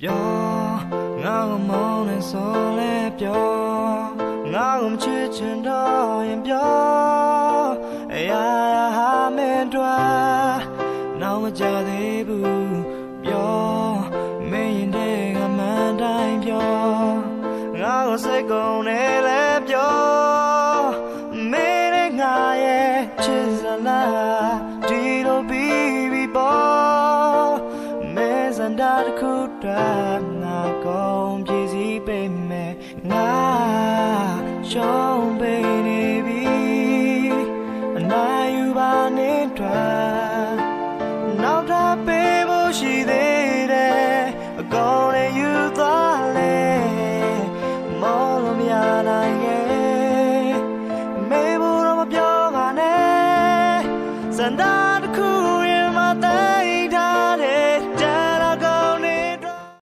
ပြောငါ့ကိုမုန်းနေဆိုလဲပြောငါ့ကိုမချစ်ချင်တော့ရင်ပြောအရာဟာမင်းတို့နောက်မကြသေးဘူးပြောမင်းရင်တဲ့ကမှန်တိုင်းပြောငါ့ကိုစိတ်ကုန်နေလဲပြောမင်းနဲ့ငါရဲ့ချစ်စလားဒီလိုပြီးပေါ်မဲစံတာတစ်ခုတည်းငါကုန်ပြည်စည်းပေးမယ်ငါရှုံး